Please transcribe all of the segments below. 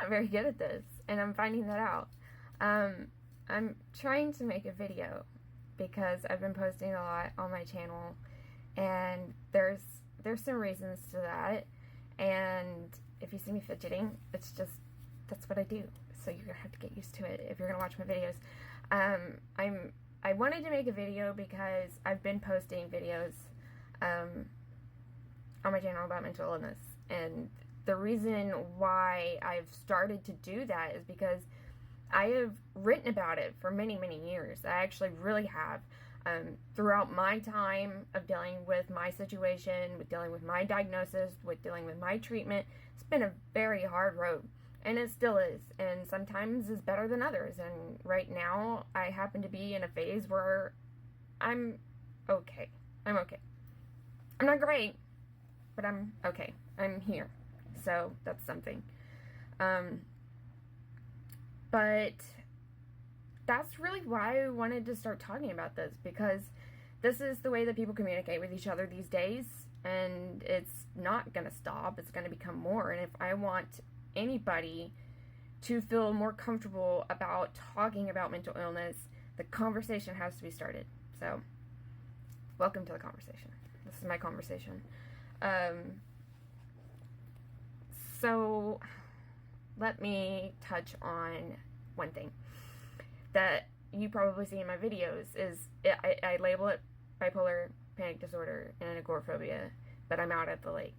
not very good at this, and I'm finding that out. I'm trying to make a video because I've been posting a lot on my channel, and there's some reasons to that. And if you see me fidgeting, it's just, that's what I do. So you're gonna have to get used to it if you're gonna watch my videos. I wanted to make a video because I've been posting videos on my channel about mental illness, and the reason why I've started to do that is because I have written about it for many, many years. I actually really have. Throughout my time of dealing with my situation, with dealing with my diagnosis, with dealing with my treatment, it's been a very hard road. And it still is. And sometimes is better than others. And right now, I happen to be in a phase where I'm okay. I'm okay. I'm not great, but I'm okay. I'm here. So that's something. But that's really why I wanted to start talking about this, because this is the way that people communicate with each other these days, and it's not going to stop. It's going to become more. And if I want anybody to feel more comfortable about talking about mental illness, the conversation has to be started. So, welcome to the conversation. This is my conversation. So, let me touch on one thing that you probably see in my videos is I label it bipolar panic disorder and agoraphobia, but I'm out at the lake.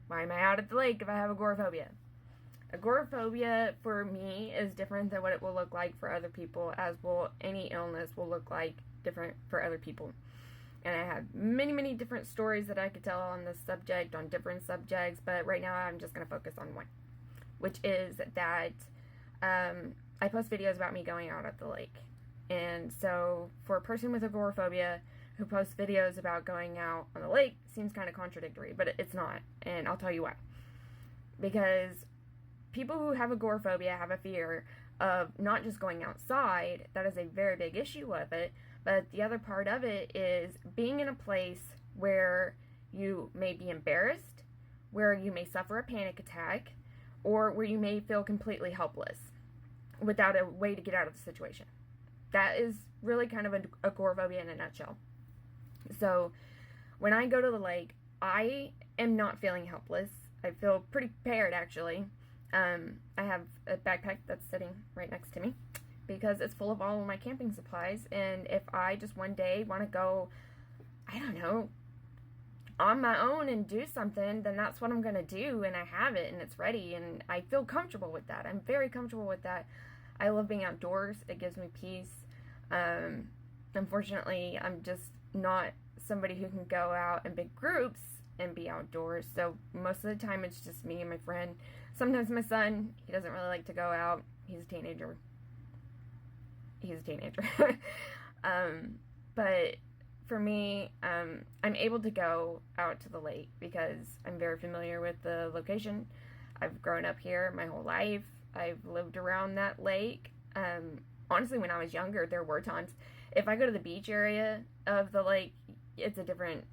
Why am I out at the lake if I have agoraphobia? Agoraphobia for me is different than what it will look like for other people, as will any illness will look like different for other people. And I have many, many different stories that I could tell on this subject, on different subjects, but right now I'm just going to focus on one, which is that I post videos about me going out at the lake. And so for a person with agoraphobia who posts videos about going out on the lake, seems kind of contradictory, but it's not. And I'll tell you why. Because people who have agoraphobia have a fear of not just going outside. That is a very big issue with it. But the other part of it is being in a place where you may be embarrassed, where you may suffer a panic attack, or where you may feel completely helpless without a way to get out of the situation. That is really kind of agoraphobia in a nutshell. So when I go to the lake, I am not feeling helpless. I feel pretty prepared, actually. I have a backpack that's sitting right next to me because it's full of all of my camping supplies. And if I just one day want to go, I don't know, on my own and do something, then that's what I'm going to do. And I have it and it's ready. And I feel comfortable with that. I'm very comfortable with that. I love being outdoors. It gives me peace. Unfortunately, I'm just not somebody who can go out in big groups and be outdoors. So most of the time it's just me and my friend. Sometimes my son, he doesn't really like to go out. He's a teenager. But for me, I'm able to go out to the lake because I'm very familiar with the location. I've grown up here my whole life. I've lived around that lake. Honestly, when I was younger, there were times, if I go to the beach area of the lake, it's different.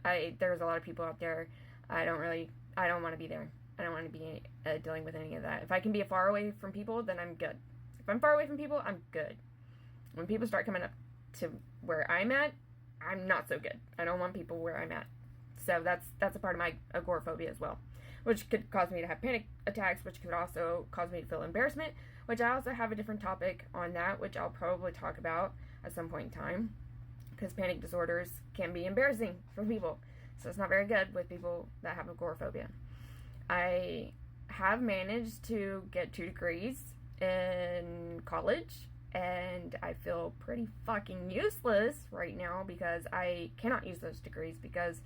There's a lot of people out there. I don't want to be there. I don't want to be dealing with any of that. If I can be far away from people, then I'm good. If I'm far away from people, I'm good. When people start coming up to where I'm at, I'm not so good. I don't want people where I'm at. So that's a part of my agoraphobia as well, which could cause me to have panic attacks, which could also cause me to feel embarrassment, which I also have a different topic on that, which I'll probably talk about at some point in time, because panic disorders can be embarrassing for people. So it's not very good with people that have agoraphobia. I have managed to get 2 degrees in college, and I feel pretty fucking useless right now because I cannot use those degrees because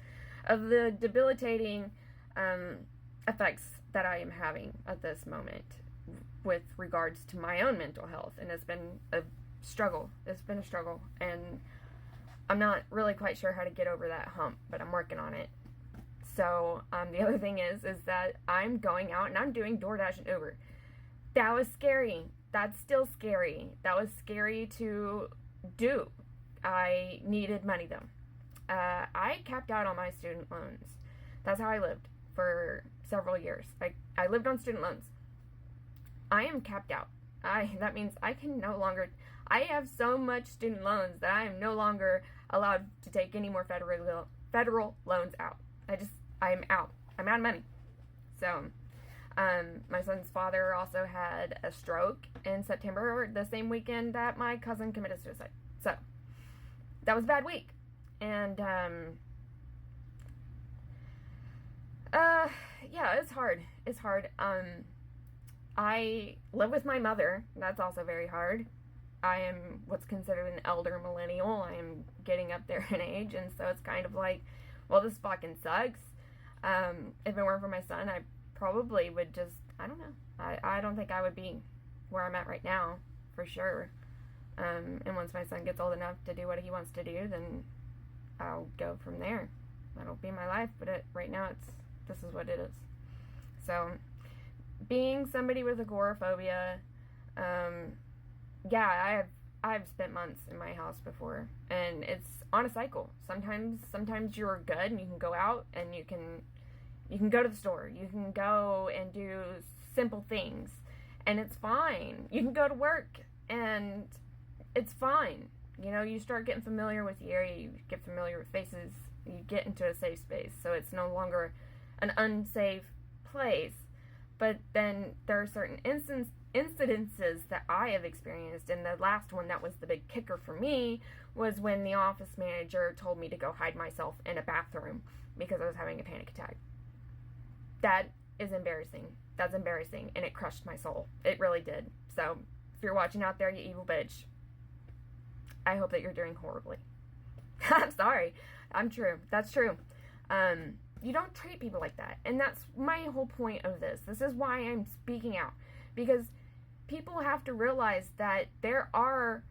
of the debilitating effects that I am having at this moment with regards to my own mental health. And it's been a struggle. And I'm not really quite sure how to get over that hump, but I'm working on it. So the other thing is that I'm going out and I'm doing Doordash and Uber. That was scary. That's still scary. That was scary to do. I needed money though. I capped out on my student loans. That's how I lived for several years. I lived on student loans. I am capped out. That means I can no longer, I have so much student loans that I am no longer allowed to take any more federal loans out. I'm out. I'm out of money. So, my son's father also had a stroke in September, the same weekend that my cousin committed suicide. So, that was a bad week. And, yeah, it's hard. It's hard. I live with my mother. That's also very hard. I am what's considered an elder millennial. I am getting up there in age, and so it's kind of like, well, this fucking sucks. If it weren't for my son, I probably would just, I don't know. I don't think I would be where I'm at right now, for sure. And once my son gets old enough to do what he wants to do, then I'll go from there. That'll be my life, but right now this is what it is. So, being somebody with agoraphobia, yeah, I've spent months in my house before, and it's on a cycle. Sometimes you're good and you can go out and you can go to the store, you can go and do simple things, and it's fine. You can go to work and it's fine. You know, you start getting familiar with the area, you get familiar with faces, you get into a safe space, so it's no longer an unsafe place. But then there are certain incidences that I have experienced, and the last one that was the big kicker for me was when the office manager told me to go hide myself in a bathroom because I was having a panic attack. That is embarrassing. That's embarrassing, and it crushed my soul. It really did. So, if you're watching out there, you evil bitch, I hope that you're doing horribly. I'm sorry. I'm true. That's true. You don't treat people like that. And that's my whole point of this. This is why I'm speaking out. Because people have to realize that there are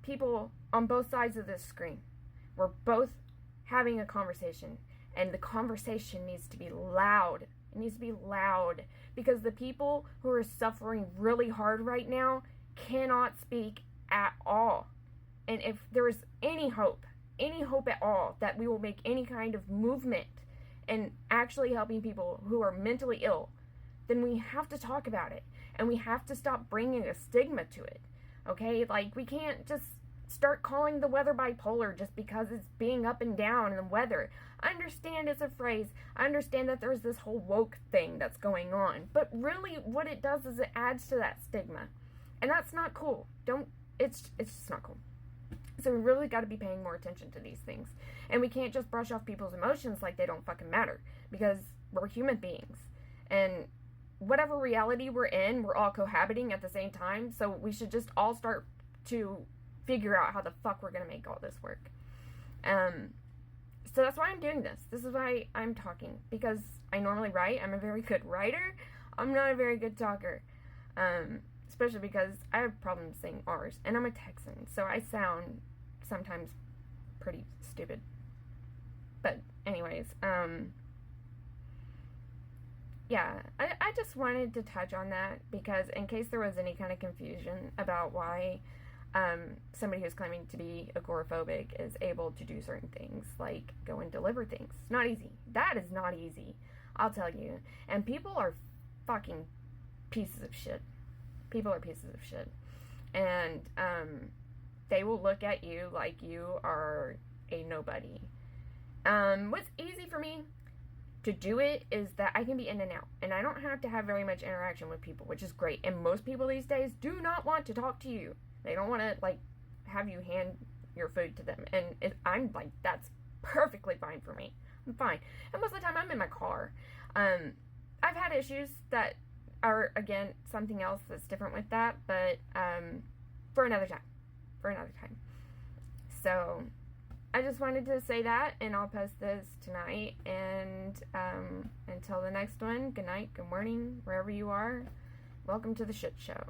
people on both sides of this screen. We're both having a conversation. And the conversation needs to be loud. It needs to be loud. Because the people who are suffering really hard right now cannot speak at all. And if there is any hope at all that we will make any kind of movement and actually helping people who are mentally ill, then we have to talk about it. And we have to stop bringing a stigma to it. Okay? Like, we can't just start calling the weather bipolar just because it's being up and down in the weather. I understand it's a phrase. I understand that there's this whole woke thing that's going on. But really, what it does is it adds to that stigma. And that's not cool. It's just not cool. So we really got to be paying more attention to these things. And we can't just brush off people's emotions like they don't fucking matter. Because we're human beings. And whatever reality we're in, we're all cohabiting at the same time. So we should just all start to figure out how the fuck we're going to make all this work. So that's why I'm doing this. This is why I'm talking. Because I normally write. I'm a very good writer. I'm not a very good talker. Especially because I have problems saying R's. And I'm a Texan. So I sound sometimes pretty stupid. But anyways, yeah, I just wanted to touch on that because in case there was any kind of confusion about why somebody who's claiming to be agoraphobic is able to do certain things, like go and deliver things. It's not easy. That is not easy, I'll tell you. And people are fucking pieces of shit. People are pieces of shit. And they will look at you like you are a nobody. What's easy for me to do it is that I can be in and out. And I don't have to have very much interaction with people, which is great. And most people these days do not want to talk to you. They don't want to, like, have you hand your food to them. And I'm like, that's perfectly fine for me. I'm fine. And most of the time I'm in my car. I've had issues that are, again, something else that's different with that. But for another time. So I just wanted to say that, and I'll post this tonight. And until the next one, good night, good morning, wherever you are. Welcome to the shit show.